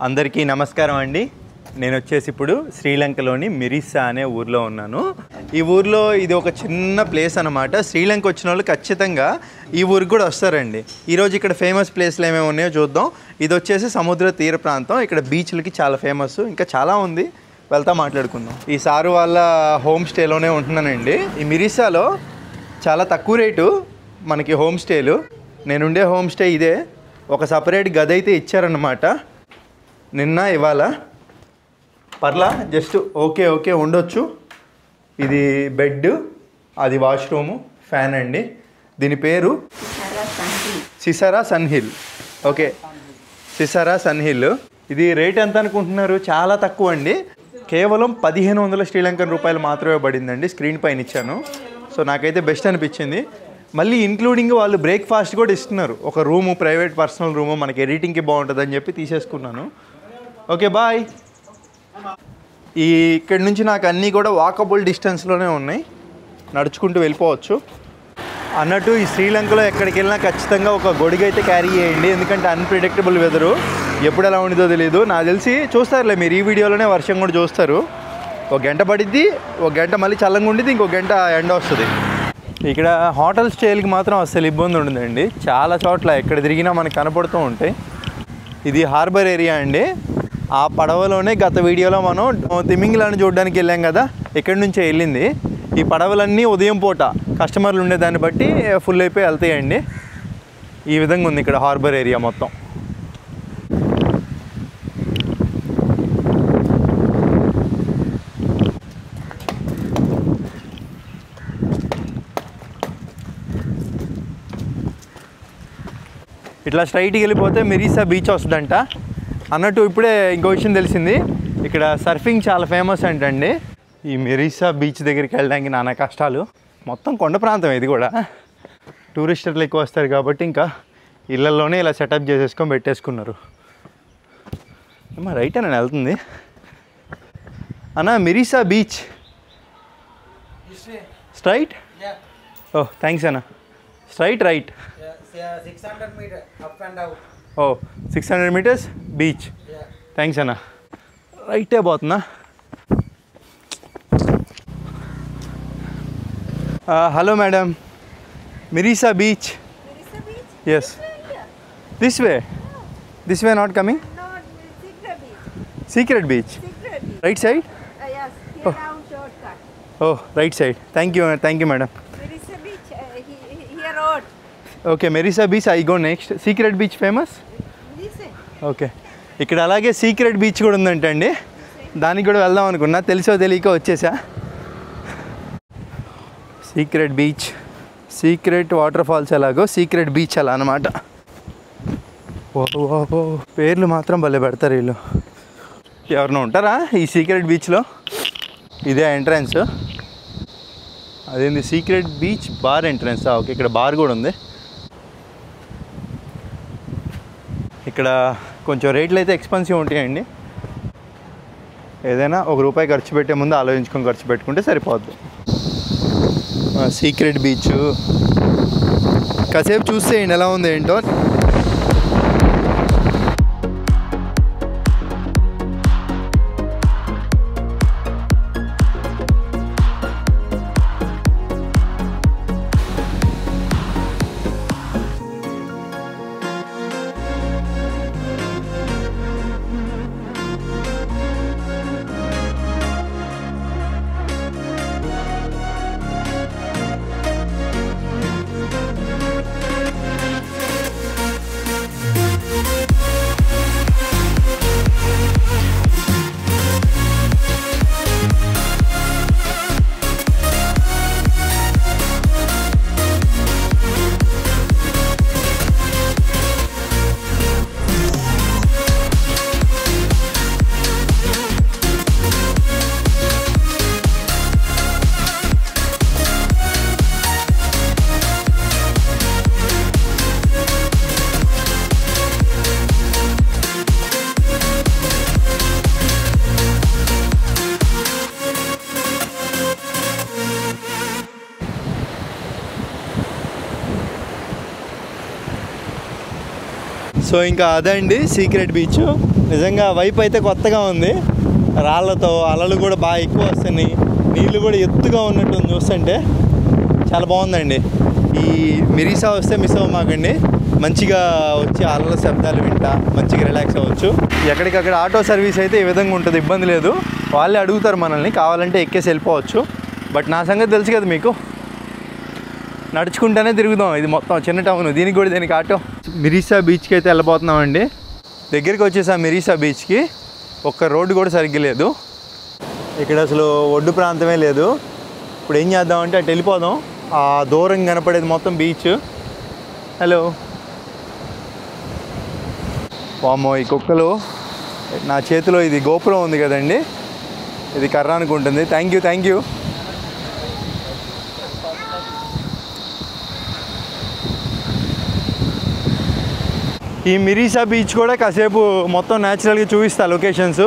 అందరికీ నమస్కారం అండి. నేను వచ్చేసి ఇప్పుడు శ్రీలంకలోని మిరిసా అనే ఊర్లో ఉన్నాను. ఈ ఊర్లో ఇది ఒక చిన్న ప్లేస్ అనమాట. శ్రీలంక వచ్చిన వాళ్ళు ఖచ్చితంగా ఈ ఊరికి కూడా వస్తారండి. ఈరోజు ఇక్కడ ఫేమస్ ప్లేస్లు ఏమేమి ఉన్నాయో చూద్దాం. ఇది వచ్చేసి సముద్ర తీర ప్రాంతం. ఇక్కడ బీచ్లకి చాలా ఫేమస్, ఇంకా చాలా ఉంది, వెళ్తా మాట్లాడుకుందాం. ఈ సారు వాళ్ళ హోమ్ స్టేలోనే ఉంటున్నానండి. ఈ మిరిసాలో చాలా తక్కువ రేటు మనకి హోమ్ స్టేలు. నేనుండే హోమ్ స్టే ఇదే. ఒక సపరేట్ గది అయితే ఇచ్చారన్నమాట. నిన్న ఇవాళ పర్లా జస్ట్ ఓకే ఉండొచ్చు. ఇది బెడ్, అది వాష్రూము, ఫ్యాన్ అండి. దీని పేరు సిసారా సన్హిల్. ఓకే, సిసారా సన్హిల్. ఇది రేట్ ఎంత అనుకుంటున్నారు? చాలా తక్కువ అండి. కేవలం 1500 శ్రీలంకన్ రూపాయలు మాత్రమే పడిందండి. స్క్రీన్ పైన ఇచ్చాను. సో నాకైతే బెస్ట్ అనిపించింది. మళ్ళీ ఇంక్లూడింగ్ వాళ్ళు బ్రేక్ఫాస్ట్ కూడా ఇస్తున్నారు. ఒక రూము, ప్రైవేట్ పర్సనల్ రూము, మనకి ఎడిటింగ్కి బాగుంటుంది అని చెప్పి తీసేసుకున్నాను. Okay bye. ఇక్కడి నుంచి నాకు అన్నీ కూడా వాకబుల్ డిస్టెన్స్లోనే ఉన్నాయి, నడుచుకుంటూ వెళ్ళిపోవచ్చు అన్నట్టు. ఈ శ్రీలంకలో ఎక్కడికి వెళ్ళినా ఖచ్చితంగా ఒక గొడుగు అయితే క్యారీ చేయండి, ఎందుకంటే అన్ప్రిడిక్టబుల్ వెదరు, ఎప్పుడు ఎలా ఉండిదో తెలియదు. నాకు తెలిసి చూస్తారులే మీరు, ఈ వీడియోలోనే వర్షం కూడా చూస్తారు. ఒక గంట పడిద్ది, ఒక గంట మళ్ళీ చల్లంగా ఉండిద్ది, ఇంకో గంట ఎండ వస్తుంది. ఇక్కడ హోటల్ స్టేలకి మాత్రం అస్సలు ఇబ్బంది ఉండదండి. చాలా చోట్ల ఎక్కడ తిరిగినా మనకు కనపడుతూ ఉంటాయి. ఇది హార్బర్ ఏరియా అండి. ఆ పడవలోనే గత వీడియోలో మనం తిమింగిలాన్ని చూడడానికి వెళ్ళాం కదా, ఇక్కడి నుంచే వెళ్ళింది. ఈ పడవలన్నీ ఉదయం పూట కస్టమర్లు ఉండేదాన్ని బట్టి ఫుల్ అయిపోయి వెళ్తాయండి. ఈ విధంగా ఉంది ఇక్కడ హార్బర్ ఏరియా మొత్తం. ఇట్లా స్ట్రైట్కి వెళ్ళిపోతే మిరిసా బీచ్ వస్తుందంట. అన్నట్టు ఇప్పుడే ఇంకో విషయం తెలిసింది, ఇక్కడ సర్ఫింగ్ చాలా ఫేమస్ అంటండి. ఈ మిరిసా బీచ్ దగ్గరికి వెళ్ళడానికి నానా కష్టాలు. మొత్తం కొండ ప్రాంతం ఇది కూడా. టూరిస్టర్లు ఎక్కువ వస్తారు కాబట్టి ఇంకా ఇళ్ళల్లోనే ఇలా సెటప్ చేసేసుకొని పెట్టేసుకున్నారు. రైట్ అని వెళ్తుంది అన్న. Mirissa beach straight. Oh thanks అన్న. Straight right. 600 meters up and down. Oh 600 meters beach. Thanks అన్న. రైటే పోతున్నా. Hello madam, Mirissa beach. Yes, this way not coming. Secret beach right side. Oh right side. Thank you madam. Okay, Mirissa beach I go next. Secret beach famous. Okay, ఇక్కడ అలాగే secret beach కూడా ఉందంటండి. దానికి కూడా వెళ్దాం అనుకున్నా, తెలిసో తెలియక వచ్చేసా. Secret beach, secret waterfalls ఎలాగో సీక్రెట్ బీచ్ అలా అనమాట. ఓ పేర్లు మాత్రం భలే పెడతారు వీళ్ళు. ఎవరైనా ఉంటారా ఈ సీక్రెట్ బీచ్లో? ఇదే ఎంట్రన్స్. అదేంది secret beach bar entrance. Okay, ఇక్కడ బార్ కూడా ఉంది. ఇక్కడ కొంచెం రేట్లు అయితే ఎక్స్పెన్సివ్ ఉంటాయండి. ఏదైనా ₹1 ఖర్చు పెట్టే ముందు ఆలోచించుకొని ఖర్చు పెట్టుకుంటే సరిపోద్ది. సీక్రెట్ బీచ్ కాసేపు చూసేయండి ఎలా ఉంది ఏంటో. సో ఇంకా అదండి సీక్రెట్ బీచ్. నిజంగా వైపు అయితే కొత్తగా ఉంది, రాళ్ళతో అలలు కూడా బాగా ఎక్కువ వస్తున్నాయి, నీళ్ళు కూడా ఎత్తుగా ఉన్నట్టు చూస్తుంటే చాలా బాగుందండి. ఈ మిరీసా వస్తే మిస్ అవ్వమాకండి, మంచిగా వచ్చి అలల శబ్దాలు వింటా మంచిగా రిలాక్స్ అవ్వచ్చు. ఎక్కడికక్కడ ఆటో సర్వీస్ అయితే ఈ విధంగా ఉంటుంది, ఇబ్బంది లేదు, వాళ్ళే అడుగుతారు మనల్ని, కావాలంటే ఎక్కేసి వెళ్ళిపోవచ్చు. బట్ నా సంగతి తెలుసు కదా మీకు, నడుచుకుంటూనే తిరుగుదాం. ఇది మొత్తం చిన్న టౌన్, దీనికి కూడా దీనికి ఆటో. మిరీసా బీచ్కి అయితే వెళ్ళిపోతున్నామండి. దగ్గరికి వచ్చేసా మిరీసా బీచ్కి. ఒక్క రోడ్డు కూడా సరిగ్గా లేదు, ఇక్కడ అసలు ఒడ్డు ప్రాంతమే లేదు. ఇప్పుడు ఏం చేద్దామంటే అటు వెళ్ళిపోదాం, ఆ దూరం కనపడేది మొత్తం బీచ్. హలో వామ్మో, ఈ కుక్కలు. నా చేతిలో ఇది గోపురం ఉంది కదండి, ఇది కర్ర అనుకుంటుంది. Thank you. ఈ మిరీసా బీచ్ కూడా కాసేపు మొత్తం న్యాచురల్గా చూపిస్తా లొకేషన్స్.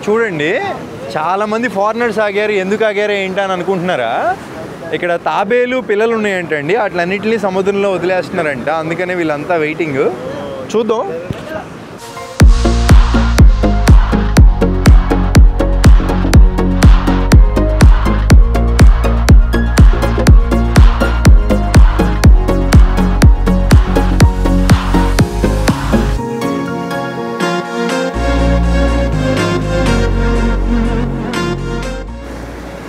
చూడండి, చాలామంది ఫారినర్స్ ఆగారు, ఎందుకు ఆగారు ఏంటి అని అనుకుంటున్నారా? ఇక్కడ తాబేలు పిల్లలు ఉన్నాయంటండి, అట్లన్నింటినీ సముద్రంలో వదిలేస్తున్నారంట, అందుకనే వీళ్ళంతా వెయిటింగ్. చూద్దాం.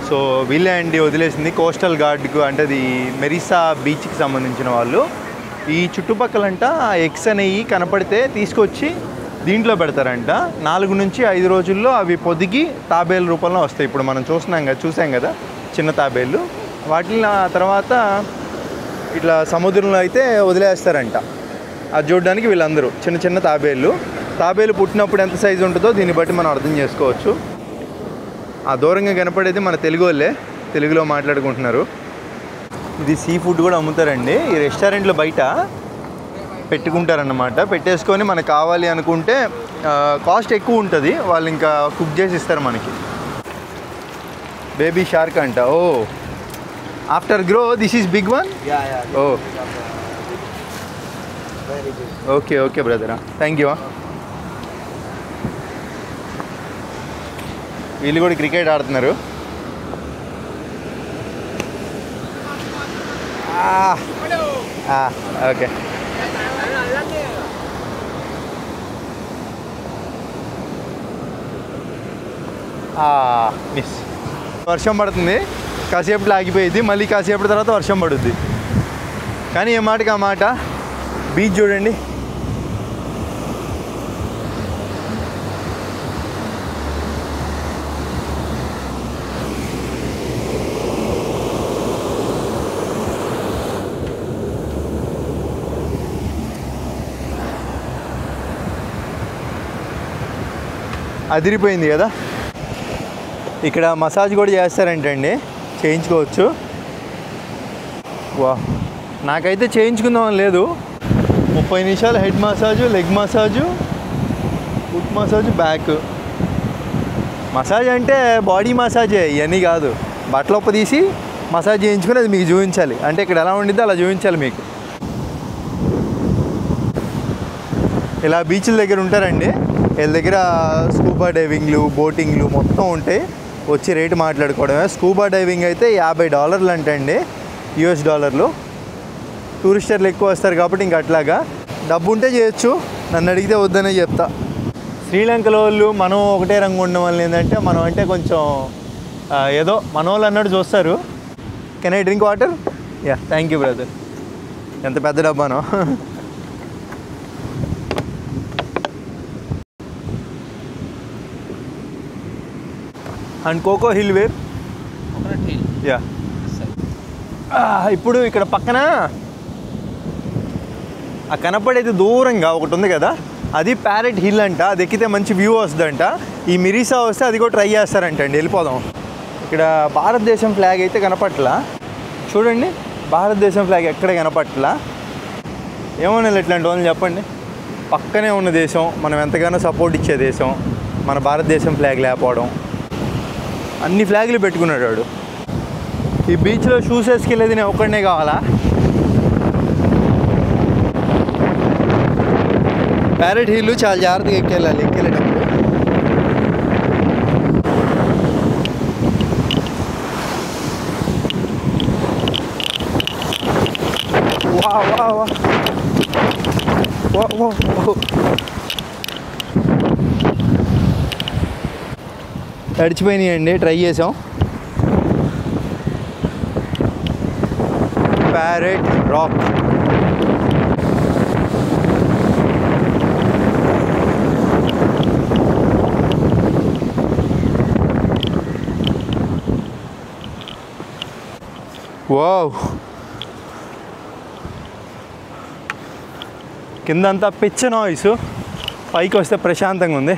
సో వీళ్ళే అండి వదిలేసింది, కోస్టల్ గార్డ్కు, అంటే అది మెరీసా బీచ్కి సంబంధించిన వాళ్ళు. ఈ చుట్టుపక్కలంట ఎగ్స్ అనేవి కనపడితే తీసుకొచ్చి దీంట్లో పెడతారంట. 4 నుంచి 5 రోజుల్లో అవి పొదిగి తాబేలు రూపంలో వస్తాయి. ఇప్పుడు మనం చూసాం కదా చిన్న తాబేళ్ళు, వాటిని తర్వాత ఇట్లా సముద్రంలో అయితే వదిలేస్తారంట. అది చూడడానికి వీళ్ళందరూ చిన్న తాబేలు పుట్టినప్పుడు ఎంత సైజు ఉంటుందో దీన్ని బట్టి మనం అర్థం చేసుకోవచ్చు. ఆ దూరంగా కనపడేది మన తెలుగు వాళ్ళే, తెలుగులో మాట్లాడుకుంటున్నారు. ఇది సీ ఫుడ్ కూడా అమ్ముతారండి, ఈ రెస్టారెంట్లో బయట పెట్టుకుంటారన్నమాట. పెట్టేసుకొని మనకు కావాలి అనుకుంటే కాస్ట్ ఎక్కువ ఉంటుంది, వాళ్ళు ఇంకా కుక్ చేసి ఇస్తారు మనకి. బేబీ షార్క్ అంట. Oh, after grow this is big one. Oh okay బ్రదరా, థ్యాంక్ యూ. వీళ్ళు కూడా క్రికెట్ ఆడుతున్నారు. Okay, miss. వర్షం పడుతుంది, కాసేపట్లో ఆగిపోయింది, మళ్ళీ కాసేపటి తర్వాత వర్షం పడుద్ది. కానీ ఏ మాటకి ఆ మాట. బీచ్ చూడండి, అదిరిపోయింది కదా. ఇక్కడ మసాజ్ కూడా చేస్తారంటండి, చేయించుకోవచ్చు. వా, నాకైతే చేయించుకుందామని లేదు. 30 నిమిషాలు head massage, leg massage, foot massage, back massage. అంటే బాడీ మసాజే, ఇవన్నీ కాదు. బట్టలొప్ప తీసి మసాజ్ చేయించుకుని అది మీకు చూపించాలి. అంటే ఇక్కడ ఎలా ఉండిద్దో అలా చూపించాలి మీకు. ఇలా బీచ్ల దగ్గర ఉంటారండి, వీళ్ళ దగ్గర స్కూబా డైవింగ్లు, బోటింగ్లు మొత్తం ఉంటాయి. వచ్చి రేటు మాట్లాడుకోవడమే. స్కూబా డైవింగ్ అయితే $50 అంటండి, US డాలర్లు. టూరిస్టర్లు ఎక్కువ వస్తారు కాబట్టి ఇంక అట్లాగా డబ్బు ఉంటే చేయొచ్చు, నన్ను అడిగితే వద్దనే చెప్తా. శ్రీలంకలో వాళ్ళు మనం ఒకటే రంగు ఉండడం వల్ల ఏంటంటే మనం అంటే కొంచెం ఏదో మన వాళ్ళు అన్నట్టు చూస్తారు. Can I drink water? Yeah, thank you brother. ఎంత పెద్ద డబ్బానో. And Coco Hill where? Coconut Hill. Yeah. ఇప్పుడు ఇక్కడ పక్కన ఆ కనపడేది దూరంగా ఒకటి ఉంది కదా, అది ప్యారెట్ హిల్ అంట. అది ఎక్కితే మంచి వ్యూ వస్తుందంట. ఈ మిరీసా వస్తే అది కూడా ట్రై చేస్తారంట అండి. వెళ్ళిపోదాం. ఇక్కడ భారతదేశం ఫ్లాగ్ అయితే కనపట్లా. చూడండి, భారతదేశం ఫ్లాగ్ ఎక్కడ కనపట్లా. ఏమన్నా ఇట్లాంటి వాళ్ళని చెప్పండి. పక్కనే ఉన్న దేశం, మనం ఎంతగానో సపోర్ట్ ఇచ్చే దేశం, మన భారతదేశం ఫ్లాగ్ లేకపోవడం. అన్ని ఫ్లాగులు పెట్టుకున్నాడు వాడు. ఈ బీచ్లో షూస్ వేసుకెళ్ళేది నేను ఒక్కడనే కావాలా? ప్యారెట్ హిల్ చాలా జాగ్రత్తగా ఎక్కెళ్ళాలి. ఎక్కెళ్ళేటప్పుడు వా వా వా వా వా తడిచిపోయినాయండి. ట్రై చేసాం. Parrot rock. వావ్, కిందంతా పిచ్చ నాయిస్, పైకి వస్తే ప్రశాంతంగా ఉంది.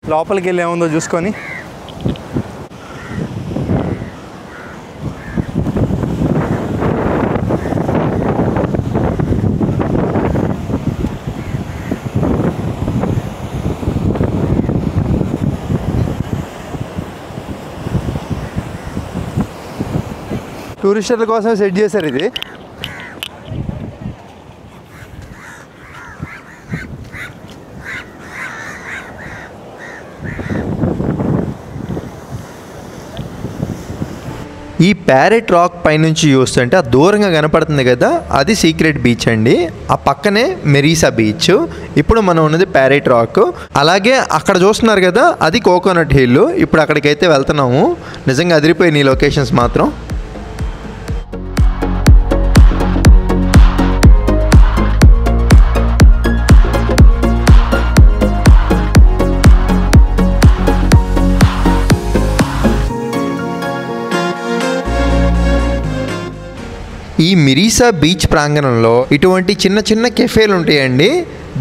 లోపలికి వెళ్ళి ఏముందో చూసుకొని టూరిస్టుల కోసం సెట్ చేశారు ఇది. ఈ ప్యారెట్ రాక్ పైనుంచి చూస్తుంటే ఆ దూరంగా కనపడుతుంది కదా, అది సీక్రెట్ బీచ్ అండి. ఆ పక్కనే మెరీసా బీచ్. ఇప్పుడు మనం ఉన్నది ప్యారెట్ రాక్. అలాగే అక్కడ చూస్తున్నారు కదా, అది కోకోనట్ హిల్. ఇప్పుడు అక్కడికైతే వెళ్తున్నాము. నిజంగా అదిరిపోయినాయి లొకేషన్స్ మాత్రం. ఈ మిరీసా బీచ్ ప్రాంగణంలో ఇటువంటి చిన్న చిన్న కెఫేలు ఉంటాయండి.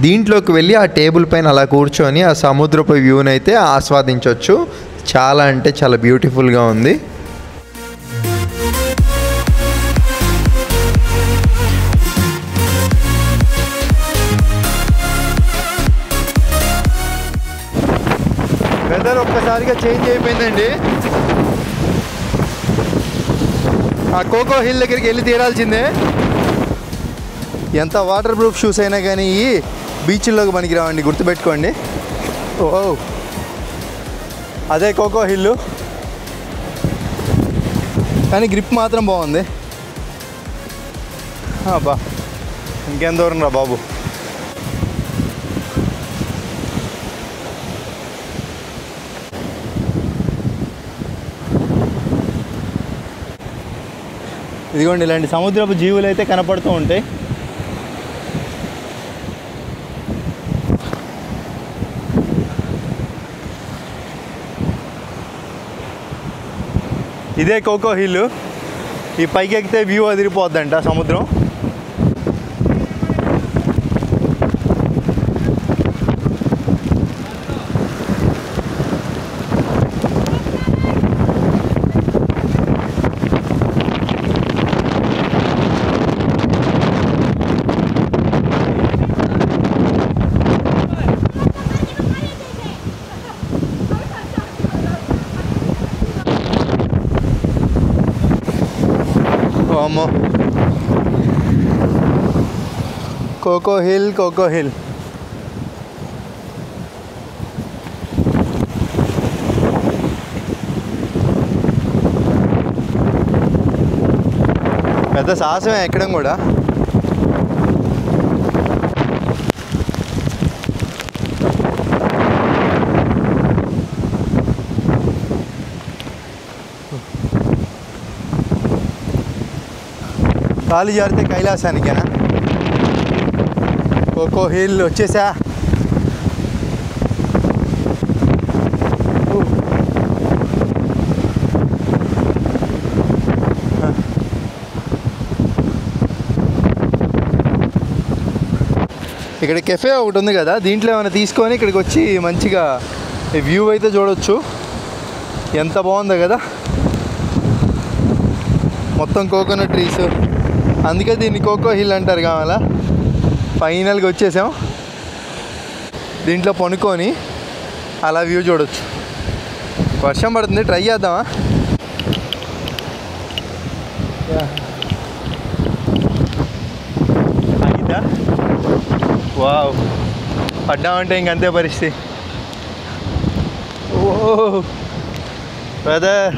దీంట్లోకి వెళ్ళి ఆ టేబుల్ పైన అలా కూర్చొని ఆ సముద్రపు వ్యూని అయితే ఆస్వాదించవచ్చు. చాలా అంటే చాలా బ్యూటిఫుల్గా ఉంది. వెదర్ ఒక్కసారిగా చేంజ్ అయిపోయిందండి. ఆ కోకో హిల్ దగ్గరికి వెళ్ళి తీరాల్సిందే. ఎంత వాటర్ ప్రూఫ్ షూస్ అయినా కానీ ఈ బీచ్ల్లోకి పనికి రావండి, గుర్తుపెట్టుకోండి. ఓ, అదే కోకో హిల్, కానీ గ్రిప్ మాత్రం బాగుంది. అబ్బా, ఇంకేం దూరం రా బాబు. ఇదిగోండి, ఇలాంటి సముద్రపు జీవులు అయితే కనపడుతూ ఉంటాయి. ఇదే కోకో హిల్. ఈ పైకి ఎక్కితే వ్యూ అదిరిపోద్దంట సముద్రం. అమ్మో, కోకో హిల్, కోకో హిల్. పెద్ద సాహసమే ఎక్కడం కూడా. కాలు జారితే కైలాసానికేనా? కోకో హిల్ వచ్చేసా. ఇక్కడ కెఫే ఒకటి ఉంది కదా, దీంట్లో ఏమైనా తీసుకొని ఇక్కడికి వచ్చి మంచిగా వ్యూ అయితే చూడవచ్చు. ఎంత బాగుందో కదా, మొత్తం కోకోనట్ ట్రీస్, అందుకే దీన్ని కోకో హిల్ అంటారు కావాలా. ఫైనల్గా వచ్చేసాం. దీంట్లో పనుకొని అలా వ్యూ చూడవచ్చు. వర్షం పడుతుంది, ట్రై చేద్దామా? ఆగిద్దా? వావ్, పడ్డామంటే ఇంకంతే పరిస్థితి. ఓ బ్రదర్,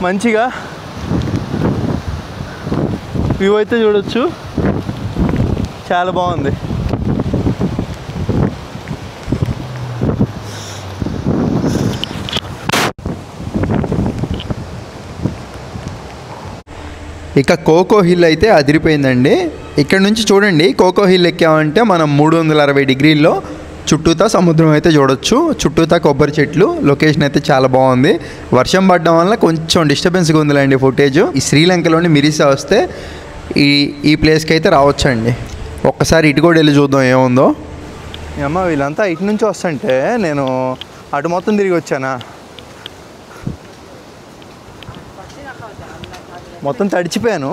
మంచిగా వ్యూ అయితే చూడొచ్చు. చాలా బాగుంది. ఇక కోకో హిల్ అయితే అదిరిపోయిందండి. ఇక్కడ నుంచి చూడండి, కోకో హిల్ ఎక్కామంటే మనం 360 డిగ్రీల్లో చుట్టూతా సముద్రం అయితే చూడొచ్చు. చుట్టూతా కొబ్బరి చెట్లు. లొకేషన్ అయితే చాలా బాగుంది. వర్షం పడడం వల్ల కొంచెం డిస్టర్బెన్స్గా ఉందిలేండి ఫుటేజ్. ఈ శ్రీలంకలోని మిరిసా వస్తే ఈ ప్లేస్కి అయితే రావచ్చండి. ఒక్కసారి ఇటు కూడా వెళ్ళి చూద్దాం ఏముందో. అమ్మ, వీళ్ళంతా ఇటు నుంచి వస్తుంటే నేను అటు మొత్తం తిరిగి వచ్చానా? మొత్తం తడిచిపోయాను.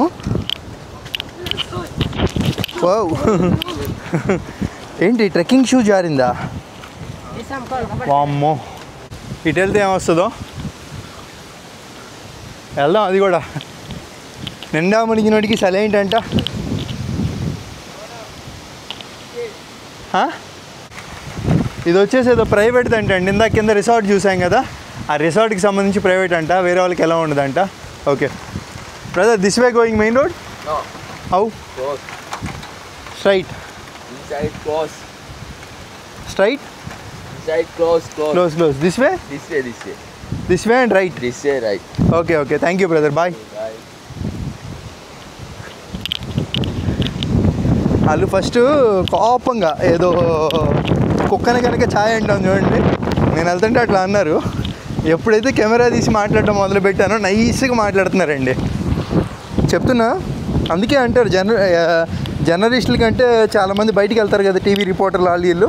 వావ్, ఏంటి ట్రెక్కింగ్ షూ జారిందా? వామ్మో, ఇటు వెళ్తే ఏమొస్తుందో వెళ్దాం. అది కూడా నిండా మునిగినోడికి సలేంటంట. ఇది వచ్చేసి ఏదో ప్రైవేట్ అంట అండి. ఇందాక కింద రిసార్ట్ చూసాం కదా, ఆ రిసార్ట్కి సంబంధించి ప్రైవేట్ అంట, వేరే వాళ్ళకి ఎలా ఉండదంట. Okay brother, this way going main road? How? Straight? Inside close. Straight? Inside close. Close. This way? This way. This way and right? This way, right. Okay. Thank you, brother. Bye. Bye. వాళ్ళు first కోపంగా ఏదో కుక్కని కనుక ఛాయ్ అంటాం చూడండి, నేను వెళ్తుంటే అట్లా అన్నారు. ఎప్పుడైతే కెమెరా తీసి మాట్లాడడం మొదలుపెట్టానో నైస్గా మాట్లాడుతున్నారండి. చెప్తున్నా, అందుకే అంటారు జర్నలిస్టుల కంటే చాలామంది బయటికి వెళ్తారు కదా, టీవీ రిపోర్టర్లు వాళ్ళు వీళ్ళు.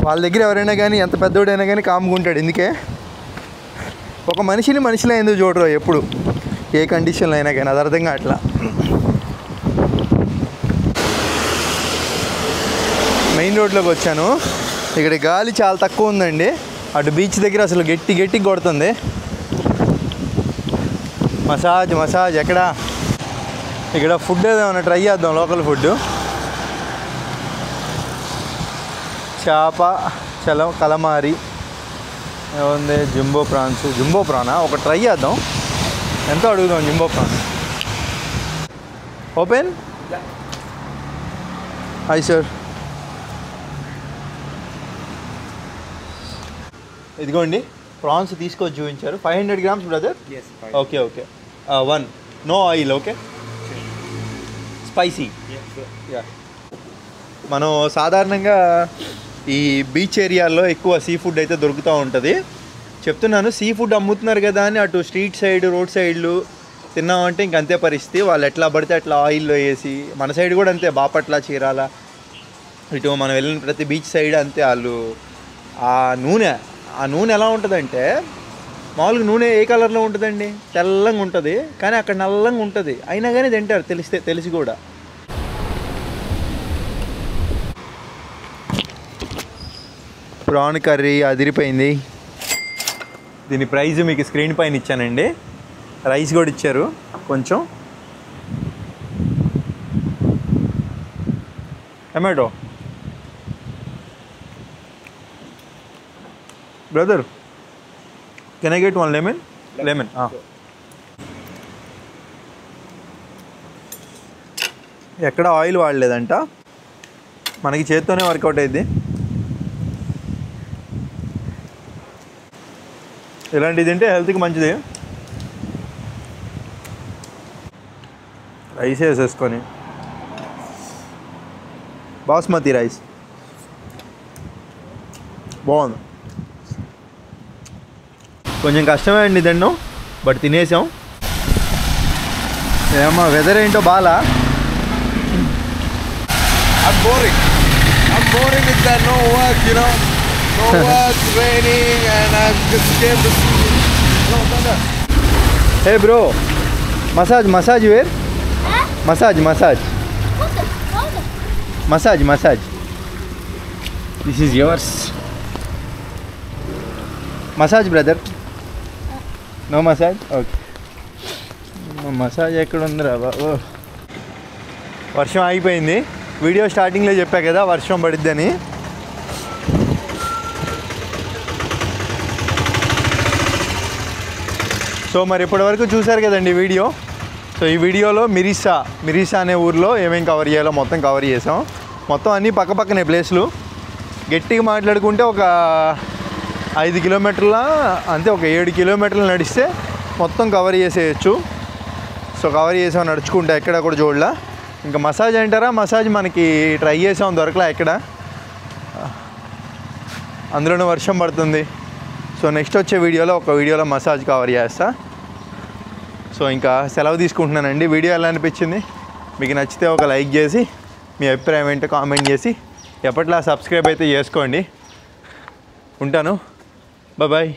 వాళ్ళ దగ్గర ఎవరైనా కానీ ఎంత పెద్దోడైనా కానీ కామ్గా ఉంటాడు. ఎందుకే ఒక మనిషిలో ఎందుకు చూడరు ఎప్పుడు, ఏ కండిషన్లో అయినా కానీ. అది అర్థం కావట్లా. మెయిన్ రోడ్లోకి వచ్చాను. ఇక్కడ గాలి చాలా తక్కువ ఉందండి. అటు బీచ్ దగ్గర అసలు గట్టి కొడుతుంది. మసాజ్ ఎక్కడ? ఇక్కడ ఫుడ్ ఏదైనా ట్రై చేద్దాం, లోకల్ ఫుడ్. చేప కలమారి ఏముంది, జంబో ప్రానా ఒక ట్రై చేద్దాం. ఎంతో అడుగుదాం jumbo prawn. Open? Hi sir. ఇదిగోండి ప్రాన్స్ తీసుకొచ్చి చూపించారు. 500 grams brother? Okay. 1 no oil. Okay, spicy. మనం సాధారణంగా ఈ బీచ్ ఏరియాల్లో ఎక్కువ సీ ఫుడ్ అయితే దొరుకుతూ ఉంటుంది. చెప్తున్నాను, సీ ఫుడ్ అమ్ముతున్నారు కదా అని అటు స్ట్రీట్ సైడ్ రోడ్ సైడ్లు తిన్నామంటే ఇంకంతే పరిస్థితి. వాళ్ళు ఎట్లా పడితే అట్లా ఆయిల్లో వేసి, మన సైడ్ కూడా అంతే, బాపట్ల చీరాల ఇటు మనం వెళ్ళిన ప్రతి బీచ్ సైడ్ అంతే. వాళ్ళు ఆ నూనె ఎలా ఉంటుందంటే, మామూలుగా నూనె ఏ కలర్లో ఉంటుందండి? తెల్లంగా ఉంటుంది. కానీ అక్కడ నల్లంగా ఉంటుంది. అయినా కానీ తింటారు, తెలిసి కూడా. ప్రాన్ కర్రీ అదిరిపోయింది. దీని ప్రైస్ మీకు స్క్రీన్ పైన ఇచ్చానండి. రైస్ కూడా ఇచ్చారు కొంచెం. Tomato brother, can I get 1 lemon? ఎక్కడ ఆయిల్ వాడలేదంట. మనకి చేత్తోనే వర్కౌట్ అయింది. ఇలాంటిది తింటే హెల్త్కి మంచిది. రైస్ వేసేసుకొని బాస్మతి రైస్ బాగుంది. కొంచెం కష్టమే అండి తిన్నాం, బట్ తినేసాం. ఏమో వెదర్ ఏంటో బాగా. I'm boring with that no work, you know. No work, raining, and I'm just came to see you. No, thunder. Hey bro, massage where massage this is yours. Massage brother, no massage. Okay, massage ఎక్కడ ఉందిరా బాబు. వర్షం ఆగిపోయింది. Video స్టార్టింగ్లో చెప్పా కదా వర్షం పడిద్దని. So మరి ఇప్పటివరకు చూశారు కదండి వీడియో. సో ఈ వీడియోలో మిరిసా అనే ఊర్లో ఏమేమి కవర్ చేయాలో మొత్తం కవర్ చేసాం. మొత్తం అన్నీ పక్కపక్కనే ప్లేస్లు. గట్టిగా మాట్లాడుకుంటే ఒక 5 కిలోమీటర్ల అంతే, ఒక 7 కిలోమీటర్లు నడిస్తే మొత్తం కవర్ చేసేయచ్చు. సో కవర్ చేసాం నడుచుకుంటే, ఎక్కడ కూడా చూడలా. ఇంకా మసాజ్ అంటారా, మసాజ్ మనకి ట్రై చేసాం, దొరకలా ఎక్కడ. అందులోనూ వర్షం పడుతుంది. సో నెక్స్ట్ వచ్చే వీడియోలో మసాజ్ కవర్ చేస్తా. సో ఇంకా సెలవు తీసుకుంటున్నానండి. వీడియో ఎలా అనిపించింది, మీకు నచ్చితే ఒక లైక్ చేసి మీ అభిప్రాయం ఏంటో కామెంట్ చేసి ఎప్పట్లా సబ్స్క్రైబ్ అయితే చేసుకోండి. ఉంటాను, బాయ్.